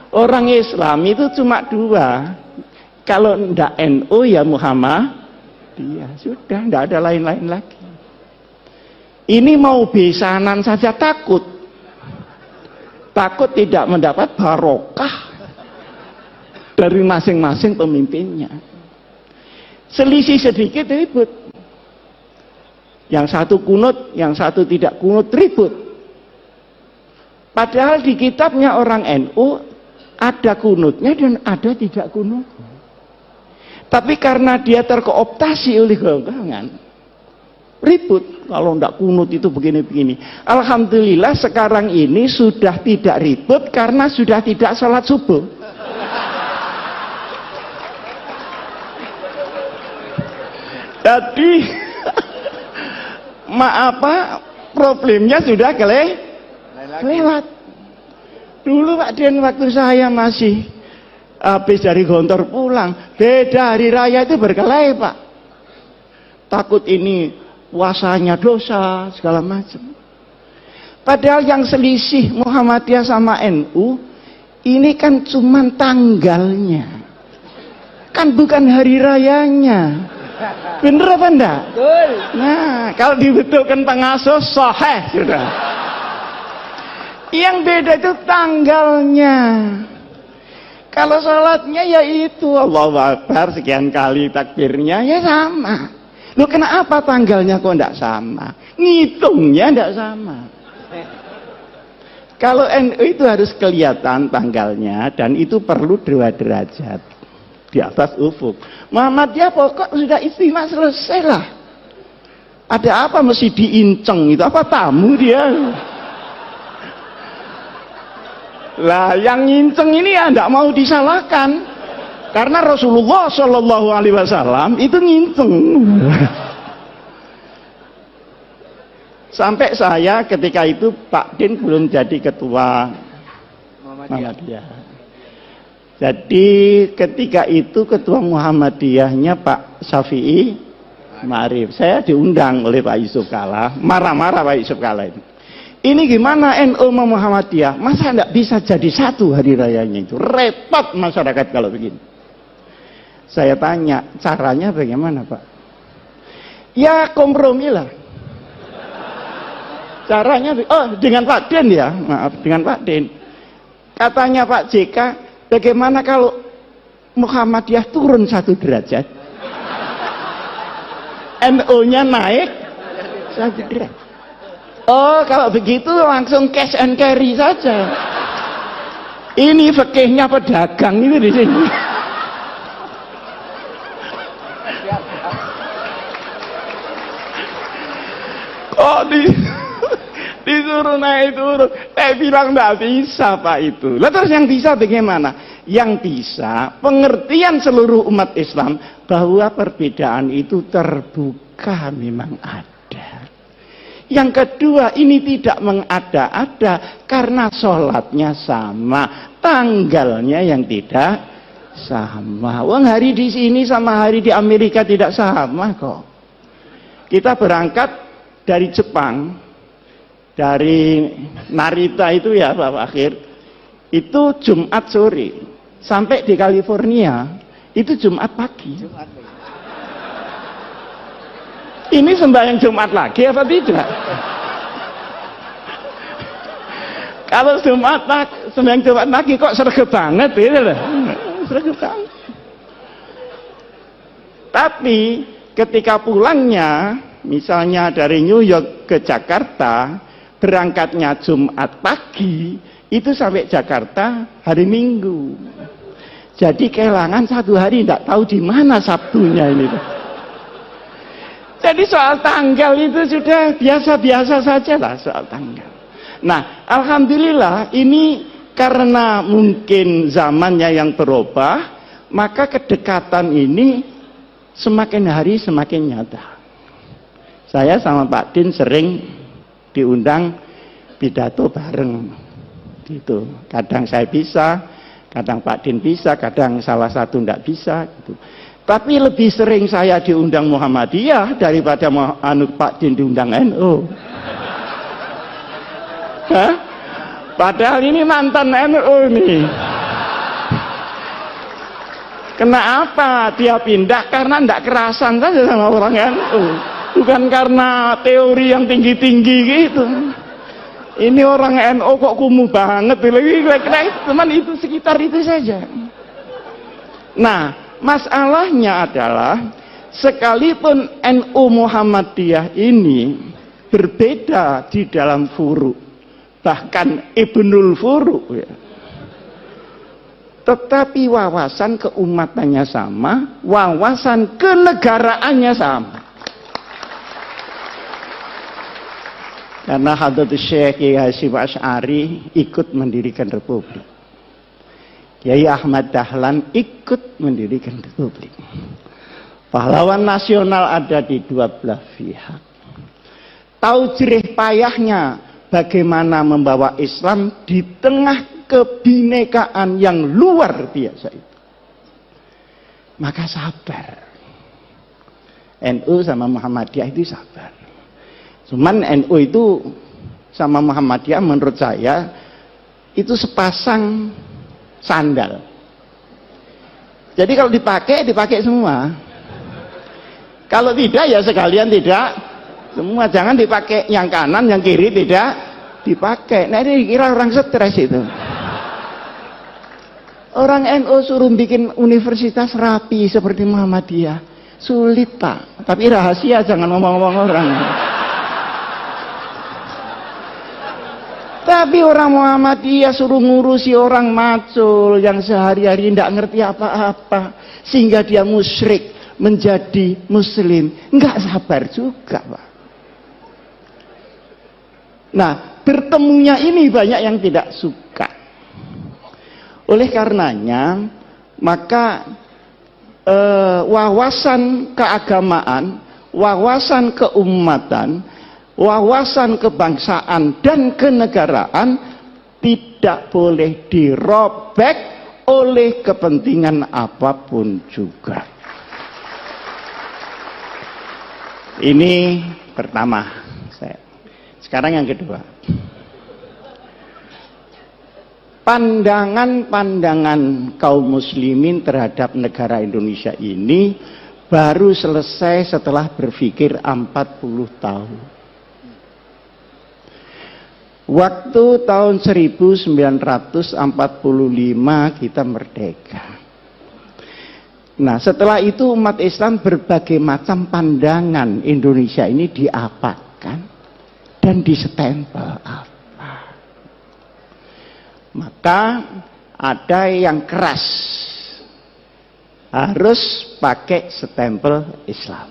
Orang Islam itu cuma dua. Kalau ndak NU ya Muhammadiyah. Sudah, ndak ada lain-lain lagi. Ini mau besanan saja takut. Takut tidak mendapat barokah dari masing-masing pemimpinnya. Selisih sedikit ribut. Yang satu kunut, yang satu tidak kunut, ribut. Padahal di kitabnya orang NU ada kunutnya dan ada tidak kunut. Tapi karena dia terkooptasi oleh golongan, ribut. Kalau tidak kunut itu begini-begini. Alhamdulillah sekarang ini sudah tidak ribut karena sudah tidak sholat subuh. Jadi problemnya sudah kelewat. Dulu Pak Den, waktu saya masih habis dari Gontor pulang, beda hari raya itu berkelahi Pak. Takut ini puasanya dosa segala macam. Padahal yang selisih Muhammadiyah sama NU ini kan cuman tanggalnya, kan bukan hari rayanya. Bener apa enggak? Betul. Nah, kalau dibetulkan pengasuh sahih sudah. Yang beda itu tanggalnya. Kalau sholatnya ya itu Allahu Akbar sekian kali takbirnya ya sama. Loh kenapa tanggalnya kok enggak sama? Ngitungnya enggak sama. Kalau NU itu harus kelihatan tanggalnya dan itu perlu 2 derajat di atas ufuk. Muhammadiyah pokok sudah istimewa selesai lah. Ada apa mesti diinceng itu? Apa tamu dia? Lah yang nginceng ini ya tidak mau disalahkan karena Rasulullah Shallallahu Alaihi Wasallam itu nginceng. Sampai saya ketika itu Pak Din belum jadi ketua Muhammadiyah. Jadi ketika itu ketua Muhammadiyahnya Pak Syafi'i Ma'arif. Saya diundang oleh Pak Yusuf Kalla, marah-marah Pak Yusuf Kalla itu. Ini gimana NU sama Muhammadiyah? Masa enggak bisa jadi satu hari rayanya itu? Repot masyarakat kalau begini. Saya tanya, caranya bagaimana Pak? Ya kompromi lah. Caranya, dengan Pak Den ya, maaf, dengan Pak Den. Katanya Pak JK, bagaimana kalau Muhammadiyah turun 1 derajat? NU-nya naik 1 derajat. Oh, kalau begitu langsung cash and carry saja. Ini fikihnya pedagang itu di sini. Kok disuruh naik turun? Saya bilang enggak bisa Pak itu. Lah terus yang bisa bagaimana? Yang bisa pengertian seluruh umat Islam bahwa perbedaan itu terbuka memang ada. Yang kedua, ini tidak mengada-ada karena sholatnya sama, tanggalnya yang tidak sama. Wong hari di sini sama hari di Amerika tidak sama kok. Kita berangkat dari Jepang, dari Narita itu ya Pak Akhir, itu Jumat sore, sampai di California itu Jumat pagi. Ini sembahyang Jumat lagi apa tidak? Kalau sembahyang Jumat lagi kok sregep banget gitu loh. Sregep banget. Tapi ketika pulangnya, misalnya dari New York ke Jakarta, berangkatnya Jumat pagi, itu sampai Jakarta hari Minggu. Jadi kehilangan 1 hari, tidak tahu di mana Sabtunya ini. Jadi soal tanggal itu sudah biasa-biasa saja lah soal tanggal. Nah, alhamdulillah ini karena mungkin zamannya yang berubah, maka kedekatan ini semakin hari semakin nyata. Saya sama Pak Din sering diundang pidato bareng gitu. Kadang saya bisa, kadang Pak Din bisa, kadang salah satu tidak bisa gitu. Tapi lebih sering saya diundang Muhammadiyah daripada Pak Din diundang NU. Hah? Padahal ini mantan NU nih. Kenapa dia pindah? Karena tidak kerasan saja sama orang NU. Bukan karena teori yang tinggi-tinggi gitu. Ini orang NU kok kumuh banget. Kira-kira teman itu sekitar itu saja. Nah, masalahnya adalah sekalipun NU Muhammadiyah ini berbeda di dalam furu, bahkan Ibnul Furu ya, tetapi wawasan keumatannya sama, wawasan kenegaraannya sama. Karena Hadratus Syekh Kiai Hasyim Asy'ari ikut mendirikan republik, Kiai Ahmad Dahlan ikut mendirikan republik. Pahlawan nasional ada di dua belah pihak. Tahu jerih payahnya bagaimana membawa Islam di tengah kebinekaan yang luar biasa itu. Maka sabar. NU sama Muhammadiyah itu sabar. Cuman NU itu sama Muhammadiyah menurut saya itu sepasang sandal. Jadi kalau dipakai semua. Kalau tidak ya sekalian tidak semua. Jangan dipakai yang kanan, yang kiri tidak dipakai. Nah ini kira orang stres itu. Orang NU suruh bikin universitas rapi seperti Muhammadiyah. Sulit Pak. Tapi rahasia, jangan ngomong-ngomong orang. Tapi orang Muhammadiyah suruh ngurusi orang macul yang sehari-hari tidak ngerti apa-apa. Sehingga dia musyrik menjadi muslim. Enggak sabar juga Pak. Nah, bertemunya ini banyak yang tidak suka. Oleh karenanya, maka wawasan keagamaan, wawasan keumatan, wawasan kebangsaan dan kenegaraan tidak boleh dirobek oleh kepentingan apapun juga. Ini pertama. Sekarang yang kedua. Pandangan-pandangan kaum muslimin terhadap negara Indonesia ini baru selesai setelah berpikir 40 tahun. Waktu tahun 1945 kita merdeka. Nah, setelah itu umat Islam berbagai macam pandangan Indonesia ini diapakan dan disestempel apa. Maka ada yang keras, harus pakai stempel Islam.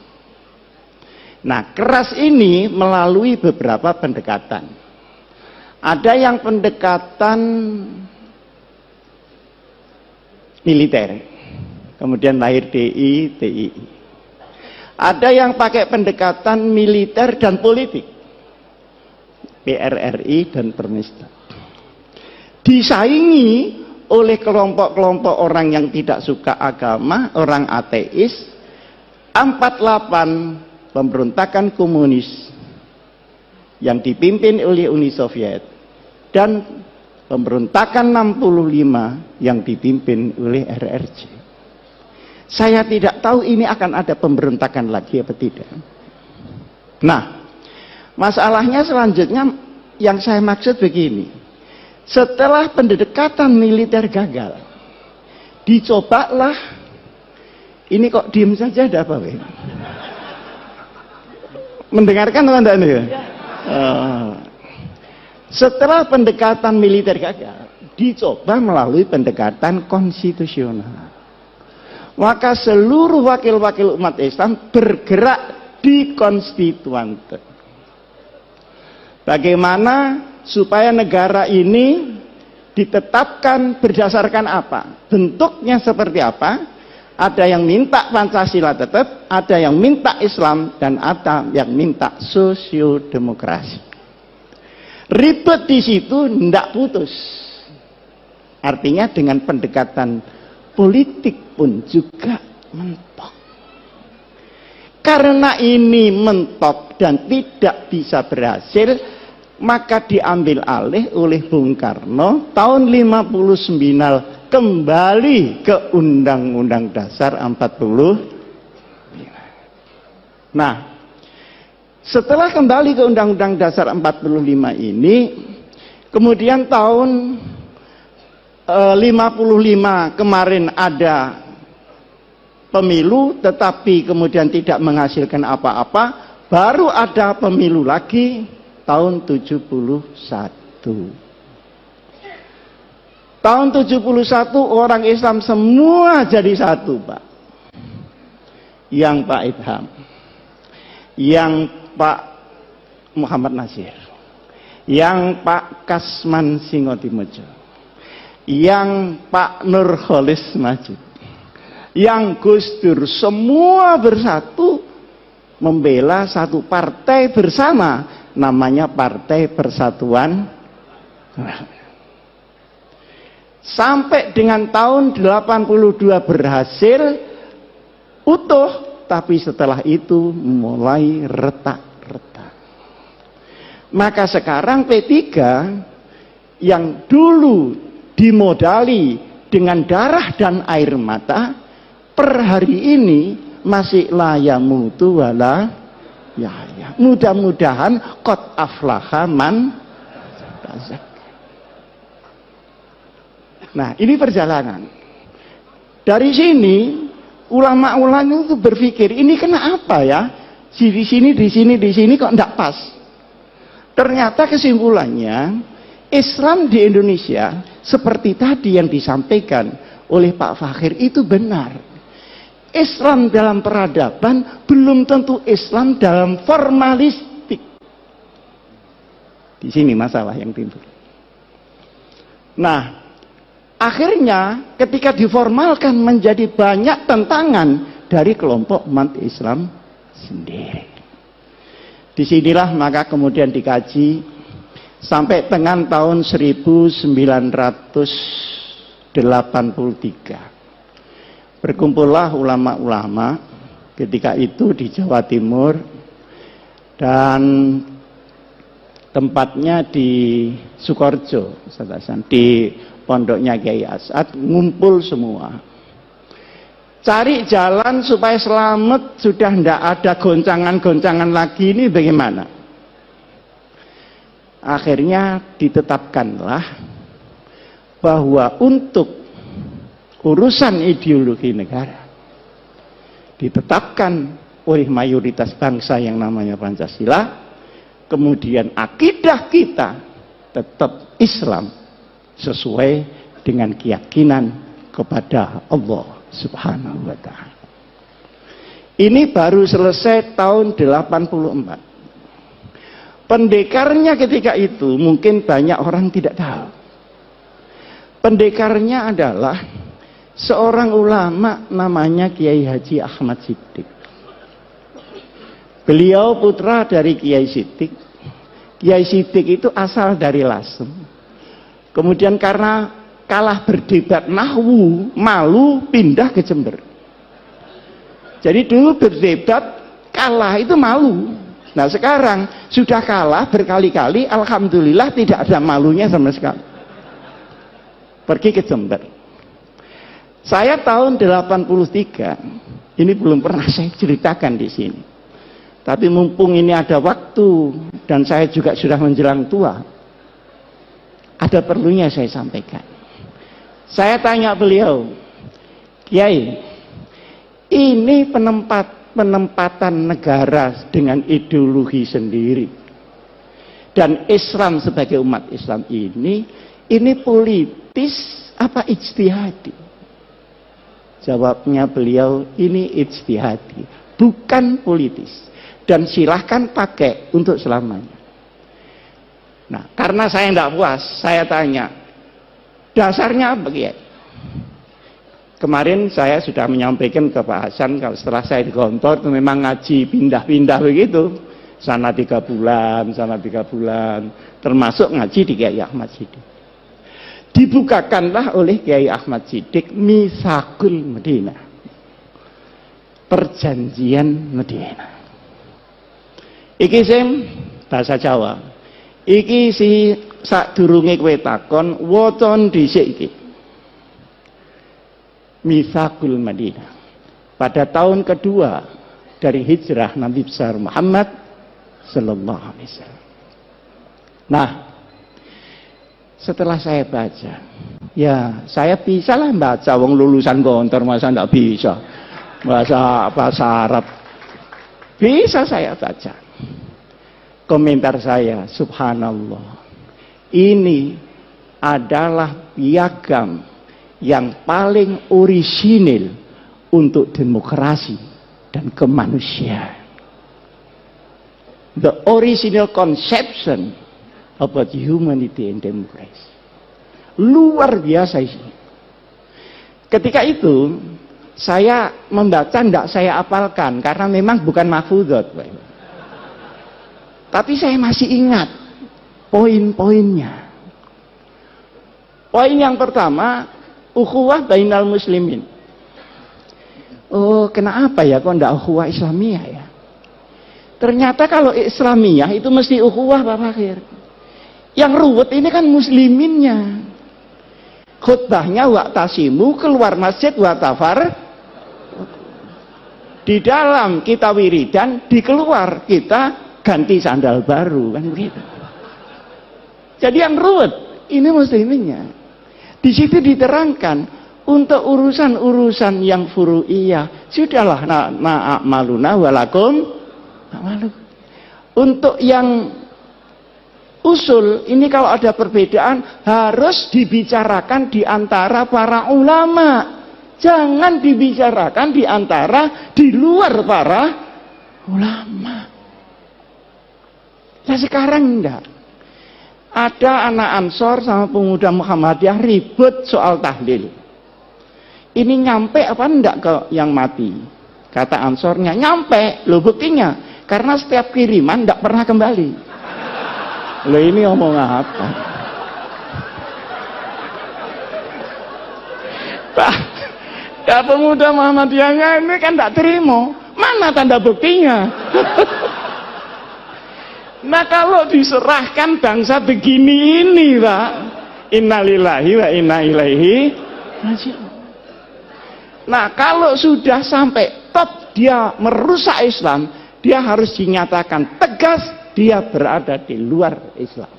Nah, keras ini melalui beberapa pendekatan. Ada yang pendekatan militer. Kemudian lahir DI, TII. Ada yang pakai pendekatan militer dan politik. PRRI dan Permesta. Disaingi oleh kelompok-kelompok orang yang tidak suka agama, orang ateis. 48 pemberontakan komunis yang dipimpin oleh Uni Soviet. Dan pemberontakan 65 yang dipimpin oleh RRC. Saya tidak tahu ini akan ada pemberontakan lagi apa tidak. Nah, masalahnya selanjutnya yang saya maksud begini. Setelah pendekatan militer gagal, dicobalah, ini kok diem saja ada apa? Mendengarkan atau enggak nih? Setelah pendekatan militer gagal, dicoba melalui pendekatan konstitusional. Maka seluruh wakil-wakil umat Islam bergerak di konstituante. Bagaimana supaya negara ini ditetapkan berdasarkan apa? Bentuknya seperti apa? Ada yang minta Pancasila tetap, ada yang minta Islam, dan ada yang minta sosiodemokrasi. Ribet di situ tidak putus. Artinya dengan pendekatan politik pun juga mentok. Karena ini mentok dan tidak bisa berhasil, maka diambil alih oleh Bung Karno tahun 59 kembali ke Undang-Undang Dasar 45. Nah, setelah kembali ke Undang-Undang Dasar 45 ini, kemudian tahun 55 kemarin ada pemilu, tetapi kemudian tidak menghasilkan apa-apa. Baru ada pemilu lagi tahun 71. Tahun 71 orang Islam semua jadi satu, Pak. Yang Pak Idham, yang Pak Muhammad Nasir, yang Pak Kasman Singotimojo, yang Pak Nurholis Majid, yang Gus Dur, semua bersatu membela satu partai bersama, namanya Partai Persatuan. Sampai dengan tahun 82 berhasil utuh, tapi setelah itu mulai retak-retak. Maka sekarang P3 yang dulu dimodali dengan darah dan air mata, per hari ini masih layamutu wala ya. Mudah-mudahan qad aflaha man tazakka. Nah, ini perjalanan. Dari sini ulama-ulama itu berpikir, ini kenapa ya? Di sini kok enggak pas. Ternyata kesimpulannya, Islam di Indonesia seperti tadi yang disampaikan oleh Pak Fakhir itu benar. Islam dalam peradaban belum tentu Islam dalam formalistik. Di sini masalah yang timbul. Nah, akhirnya ketika diformalkan menjadi banyak tentangan dari kelompok umat Islam sendiri. Disinilah maka kemudian dikaji sampai dengan tahun 1983. Berkumpullah ulama-ulama ketika itu di Jawa Timur dan tempatnya di Sukoharjo, di pondoknya Kiai As'ad, ngumpul semua. Cari jalan supaya selamat, sudah tidak ada goncangan-goncangan lagi, ini bagaimana? Akhirnya ditetapkanlah bahwa untuk urusan ideologi negara ditetapkan oleh mayoritas bangsa yang namanya Pancasila, kemudian akidah kita tetap Islam sesuai dengan keyakinan kepada Allah Subhanahu wa ta'ala. Ini baru selesai tahun 84. Pendekarnya ketika itu mungkin banyak orang tidak tahu. Pendekarnya adalah seorang ulama namanya Kiai Haji Ahmad Siddiq. Beliau putra dari Kiai Siddiq. Kiai Siddiq itu asal dari Lasem. Kemudian karena kalah berdebat nahwu, malu pindah ke Jember. Jadi dulu berdebat kalah itu malu. Nah sekarang sudah kalah berkali-kali, alhamdulillah tidak ada malunya sama sekali. Pergi ke Jember. Saya tahun 83, ini belum pernah saya ceritakan di sini. Tapi mumpung ini ada waktu dan saya juga sudah menjelang tua, ada perlunya saya sampaikan. Saya tanya beliau, Kiai, ini penempatan negara dengan ideologi sendiri dan Islam sebagai umat Islam ini politis apa ijtihadi? Jawabnya beliau, ini ijtihadi, bukan politis, dan silahkan pakai untuk selamanya. Nah, karena saya tidak puas, saya tanya, dasarnya apa, Kiai? Kemarin saya sudah menyampaikan ke Pak Hasan, kalau setelah saya di kantor itu memang ngaji pindah-pindah begitu, sana 3 bulan, sana 3 bulan, termasuk ngaji di Kiai Ahmad Siddiq. Dibukakanlah oleh Kiai Ahmad Siddiq Mitsaqul Madinah, perjanjian Madinah. Iki sing bahasa Jawa. Iki si sadurunge kowe takon, waca dhisik iki. Mitsaqul Madinah. Pada tahun kedua dari hijrah Nabi besar Muhammad sallallahu alaihi wasallam. Nah, setelah saya baca, ya saya bisa lah baca, wong lulusan Gontor masa enggak bisa bahasa Arab. Bisa saya baca. Komentar saya, subhanallah, ini adalah piagam yang paling orisinil untuk demokrasi dan kemanusiaan. The original conception about humanity and democracy. Luar biasa ini. Ketika itu saya membaca, tidak saya apalkan karena memang bukan mahfudot, tapi saya masih ingat poin-poinnya. Poin yang pertama, ukhuwah bainal muslimin. Oh, kenapa ya kok tidak ukhuwah Islamiyah ya? Ternyata kalau Islamiyah itu mesti ukhuwah Pak Fakir. Yang ruwet ini kan musliminnya. Khutbahnya wa'tasimu, keluar masjid wa'tafar. Di dalam kita wiridan, di keluar kita ganti sandal baru, kan begitu. Jadi yang ruwet ini musliminnya. Di situ diterangkan untuk urusan-urusan yang furu'iyah sudahlah na'amaluna walakum na'malu. Untuk yang usul ini kalau ada perbedaan harus dibicarakan di antara para ulama. Jangan dibicarakan di antara di luar para ulama. Nah sekarang enggak. Ada anak Ansor sama pemuda Muhammadiyah ribut soal tahlil. Ini nyampe apa enggak ke yang mati? Kata Ansornya, nyampe. Loh buktinya, karena setiap kiriman enggak pernah kembali. Loh ini ngomong apa? Ya pemuda Muhammadiyahnya ini kan enggak terima. Mana tanda buktinya? Nah kalau diserahkan bangsa begini ini Pak, innalillahi wa inna ilaihi raji'un. Nah kalau sudah sampai top dia merusak Islam, dia harus dinyatakan tegas dia berada di luar Islam.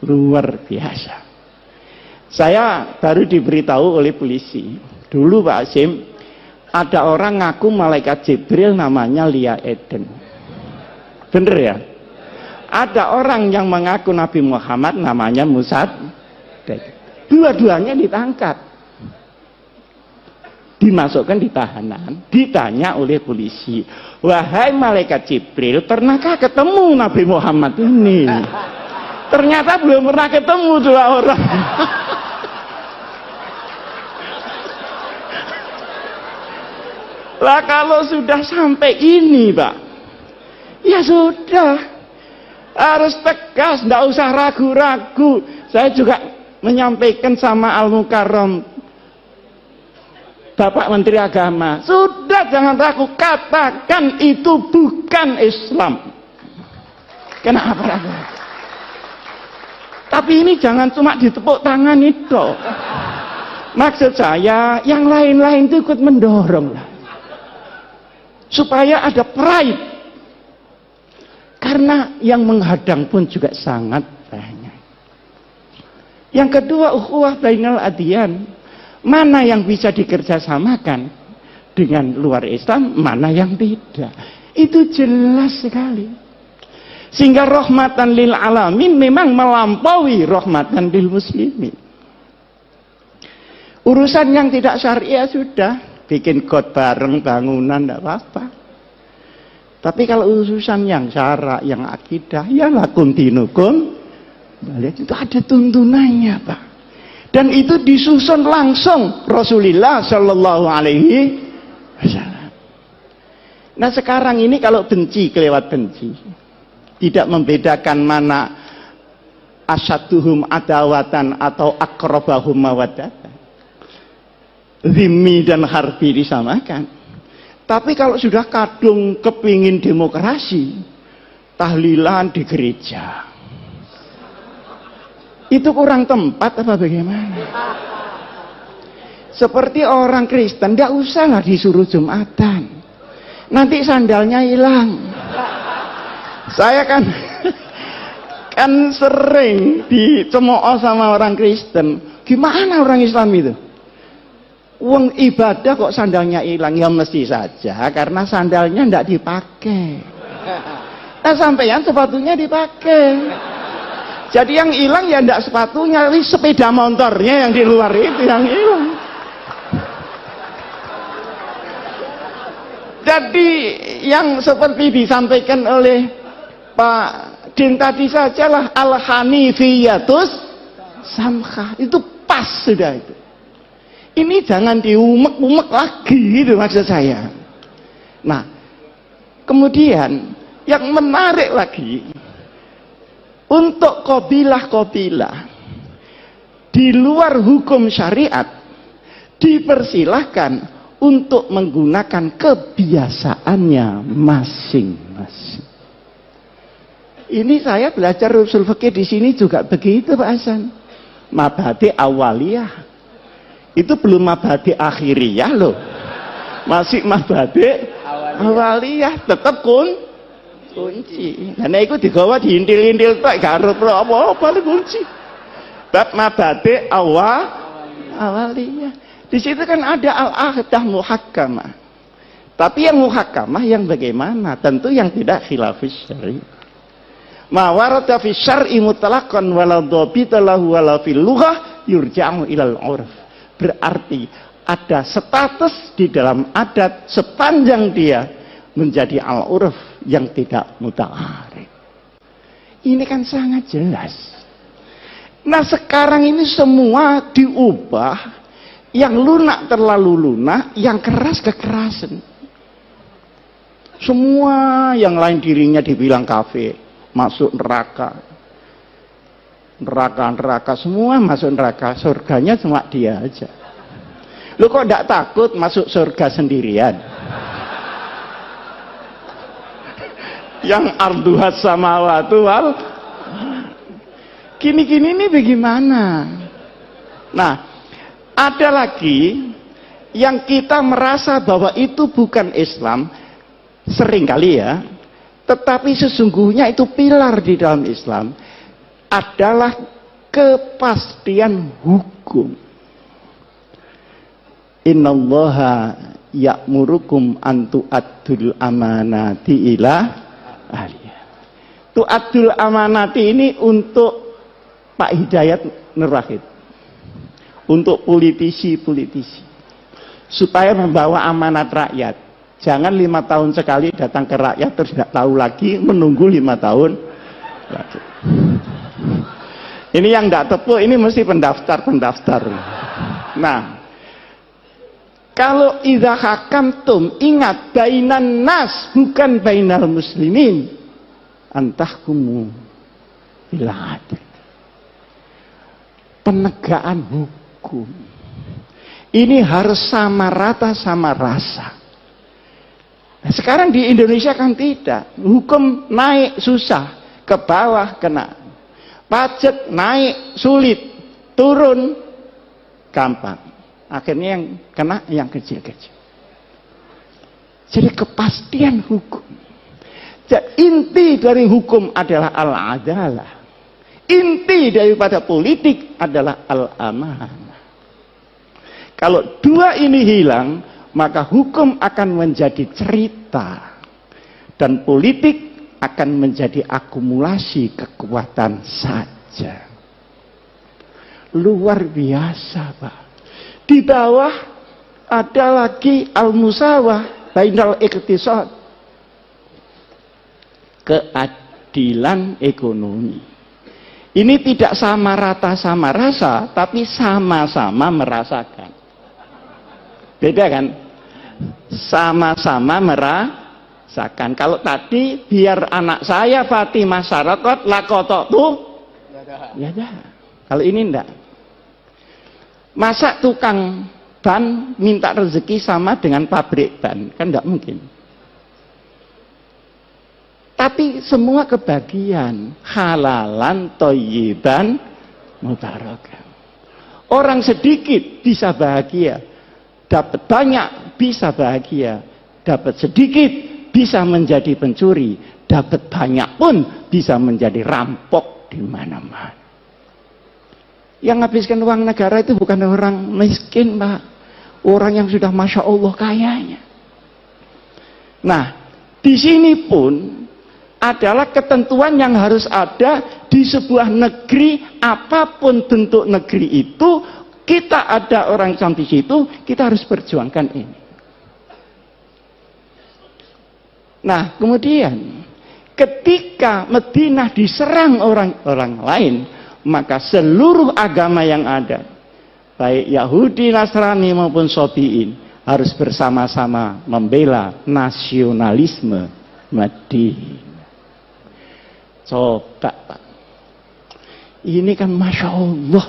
Luar biasa. Saya baru diberitahu oleh polisi. Dulu Pak Asim, ada orang ngaku malaikat Jibril namanya Lia Eden. Bener ya? Ada orang yang mengaku Nabi Muhammad namanya Musad. Dua-duanya ditangkap. Dimasukkan di tahanan. Ditanya oleh polisi. Wahai malaikat Jibril, pernahkah ketemu Nabi Muhammad ini? Ternyata belum pernah ketemu dua orang. Lah kalau sudah sampai ini Pak, ya sudah, harus tegas, tidak usah ragu-ragu. Saya juga menyampaikan sama Al-Mukarram, Bapak Menteri Agama, sudah jangan ragu, katakan itu bukan Islam. Kenapa ragu? Tapi ini jangan cuma ditepuk tangan itu. Maksud saya, yang lain-lain itu ikut mendorong lah. Supaya ada pride. Karena yang menghadang pun juga sangat banyak. Yang kedua, ukhuwah bainal adyan. Mana yang bisa dikerjasamakan dengan luar Islam, mana yang tidak. Itu jelas sekali. Sehingga rahmatan lil alamin memang melampaui rahmatan lil muslimin. Urusan yang tidak syariah sudah. Bikin got bareng, bangunan, tidak apa-apa. Tapi kalau urusan yang syara, yang akidah, ya lakum dinukum, itu ada tuntunannya Pak. Dan itu disusun langsung Rasulullah Shallallahu Alaihi Wasallam. Nah sekarang ini kalau benci kelewat benci, tidak membedakan mana asyaduhum adawatan atau akrobahum mawaddatan. Zimmi dan harbi disamakan. Tapi kalau sudah kadung kepingin demokrasi, tahlilan di gereja, itu kurang tempat apa bagaimana? Seperti orang Kristen, tidak usahlah disuruh Jumatan. Nanti sandalnya hilang. Saya kan sering dicemooh sama orang Kristen. Gimana orang Islam itu? Uang ibadah kok sandalnya hilang? Ya mesti saja karena sandalnya tidak dipakai. Nah sampeyan sepatunya dipakai. Jadi yang hilang ya tidak sepatunya, tapi sepeda motornya yang di luar itu yang hilang. Jadi yang seperti disampaikan oleh Pak Din tadi sajalah al-hanifiyatus samkhah, itu pas sudah itu. Ini jangan diumek-umek lagi gitu maksud saya. Nah, kemudian yang menarik lagi, untuk qabilah-qabilah di luar hukum syariat dipersilahkan untuk menggunakan kebiasaannya masing-masing. Ini saya belajar usul fikih di sini juga begitu Pak Hasan. Mabhadi awaliyah itu belum mabhadi akhiriyah loh, masih mabhadi awaliyah, tetap kunci. Nah itu digawa diintil-intil tak garut apa-apa kunci. Bab mabhadi awaliyah. Di situ kan ada al-ahdah muhakkamah. Tapi yang muhakkamah yang bagaimana? Tentu yang tidak khilafis syar'i. Ma warada fi syar'i mutlaqan wala dhabita lahu wala fil lughah yurja'u ilal 'urf. Berarti ada status di dalam adat sepanjang dia menjadi al-'urf yang tidak muta'arif. Ini kan sangat jelas. Nah, sekarang ini semua diubah. Yang lunak terlalu lunak, yang keras kekerasan. Semua yang lain dirinya dibilang kafir, masuk neraka. Neraka, semua masuk neraka, surganya cuma dia aja. Lu kok tidak takut masuk surga sendirian? Yang arduhat samawatu wal gini-gini ini bagaimana? Nah, ada lagi yang kita merasa bahwa itu bukan Islam, seringkali ya, tetapi sesungguhnya itu pilar di dalam Islam, adalah kepastian hukum. Innallaha ya'murukum an tu'addul amanati ila ahliha. Tu'addul amanati ini untuk Pak Hidayat Nur Wahid, untuk politisi-politisi, supaya membawa amanat rakyat. Jangan 5 tahun sekali datang ke rakyat terus tidak tahu lagi, menunggu 5 tahun lagi. Ini yang tidak tepu, ini mesti pendaftar. Nah, kalau idza hakamtum, ingat bainan nas bukan bainal muslimin, antahkumu bil adl. Penegakan hukum ini harus sama rata sama rasa. Nah, sekarang di Indonesia kan tidak, hukum naik susah, ke bawah kena, pajak naik sulit, turun gampang, akhirnya yang kena yang kecil-kecil. Jadi kepastian hukum. Jadi, inti dari hukum adalah al-adalah. Inti daripada politik adalah al-amanah. Kalau dua ini hilang, maka hukum akan menjadi cerita dan politik akan menjadi akumulasi kekuatan saja. Luar biasa, Pak. Di bawah ada lagi al-musawah bainal iqtisad, keadilan ekonomi. Ini tidak sama rata sama rasa, tapi sama-sama merasakan. Beda kan? Sama-sama merasakan. Kalau tadi biar anak saya Fatimah Syarakat lakotok tuh, ya dah. Kalau ini enggak. Masa tukang ban minta rezeki sama dengan pabrik ban? Kan enggak mungkin. Tapi semua kebagian, halalan, thayyiban, mubarakan. Orang sedikit bisa bahagia, dapat banyak bisa bahagia, dapat sedikit bisa menjadi pencuri, dapat banyak pun bisa menjadi rampok di mana-mana. Yang habiskan uang negara itu bukan orang miskin, Pak. Orang yang sudah Masya Allah kayanya. Nah, di sini pun adalah ketentuan yang harus ada di sebuah negeri, apapun bentuk negeri itu, kita ada orang Islam di situ, kita harus perjuangkan ini. Nah, kemudian ketika Madinah diserang orang-orang lain, maka seluruh agama yang ada, baik Yahudi, Nasrani maupun Sabi'in, harus bersama-sama membela nasionalisme Madinah. Coba, Pak. Ini kan Masya Allah.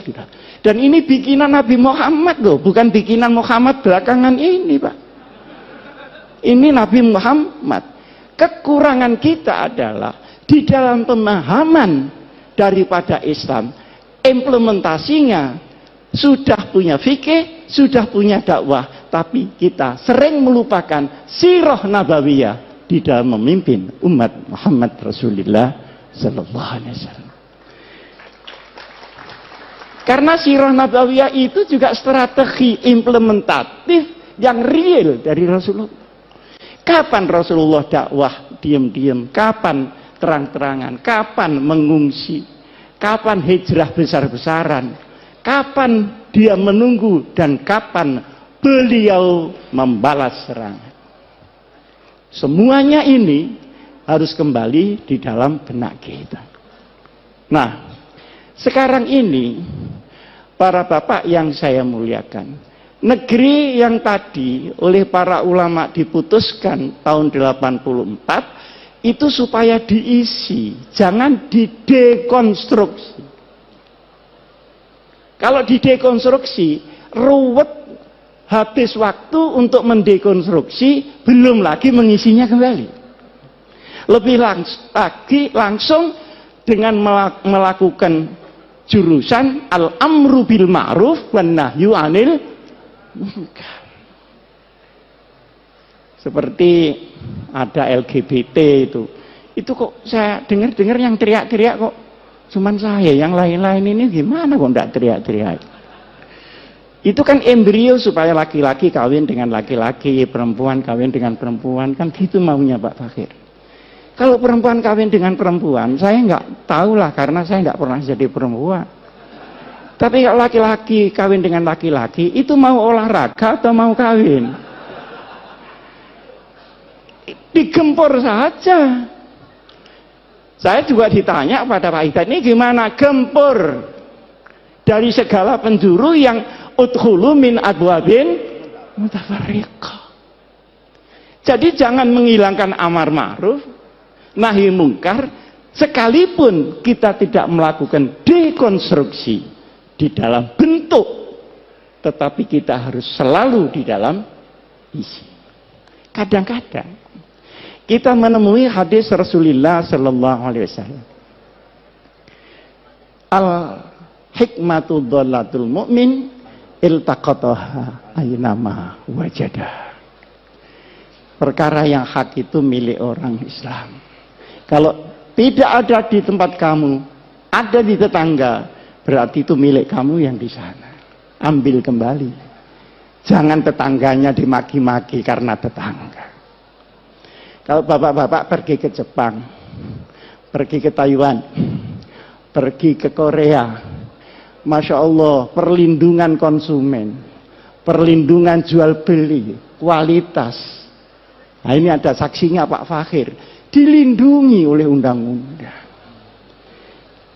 Dan ini bikinan Nabi Muhammad loh, bukan bikinan Muhammad belakangan ini, Pak. Ini Nabi Muhammad. Kekurangan kita adalah di dalam pemahaman daripada Islam, implementasinya sudah punya fikih, sudah punya dakwah, tapi kita sering melupakan sirah nabawiyah di dalam memimpin umat Muhammad Rasulullah Sallallahu Alaihi Wasallam. Karena sirah nabawiyah itu juga strategi implementatif yang real dari Rasulullah. Kapan Rasulullah dakwah diam-diam, kapan terang-terangan, kapan mengungsi, kapan hijrah besar-besaran, kapan dia menunggu, dan kapan beliau membalas serangan. Semuanya ini harus kembali di dalam benak kita. Nah, sekarang ini para bapak yang saya muliakan, negeri yang tadi oleh para ulama diputuskan tahun 84 itu supaya diisi, jangan didekonstruksi. Kalau didekonstruksi ruwet, habis waktu untuk mendekonstruksi, belum lagi mengisinya kembali. Lebih langsung dengan melakukan jurusan al-amru bil ma'ruf wan nahyu 'anil munkar. Seperti ada LGBT itu kok saya dengar yang teriak-teriak kok cuman saya, yang lain-lain ini gimana kok enggak teriak-teriak. Itu kan embrio supaya laki-laki kawin dengan laki-laki, perempuan kawin dengan perempuan, kan gitu maunya Pak Fakir. Kalau perempuan kawin dengan perempuan, saya nggak tahu lah karena saya nggak pernah jadi perempuan. Tapi kalau laki-laki kawin dengan laki-laki, itu mau olahraga atau mau kawin? Digempur saja. Saya juga ditanya pada Pak Hidayat, ini gimana gempur dari segala penjuru yang udkhulu min abwabin mutafarriqah. Jadi jangan menghilangkan amar ma'ruf nahi mungkar, sekalipun kita tidak melakukan dekonstruksi di dalam bentuk, tetapi kita harus selalu di dalam isi. Kadang-kadang kita menemui hadis Rasulullah Sallallahu Alaihi Wasallam, al hikmatu dhalatul mu'min iltaqataha aynama wajadah. Perkara yang hak itu milik orang Islam. Kalau tidak ada di tempat kamu, ada di tetangga, berarti itu milik kamu yang di sana. Ambil kembali. Jangan tetangganya dimaki-maki karena tetangga. Kalau bapak-bapak pergi ke Jepang, pergi ke Taiwan, pergi ke Korea, Masya Allah, perlindungan konsumen, perlindungan jual beli, kualitas. Nah ini ada saksinya Pak Fakhir, dilindungi oleh undang-undang.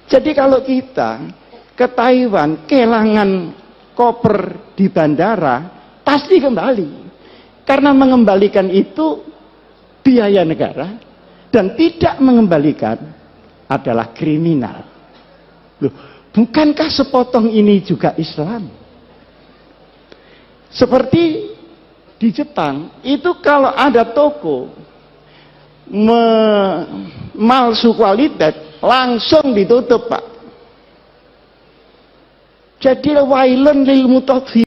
Jadi kalau kita ke Taiwan, kehilangan koper di bandara, pasti kembali. Karena mengembalikan itu biaya negara, dan tidak mengembalikan adalah kriminal. Loh, bukankah sepotong ini juga Islam? Seperti di Jepang, itu kalau ada toko malsu kualitas, langsung ditutup Pak. Jadi wailun lil mutaffi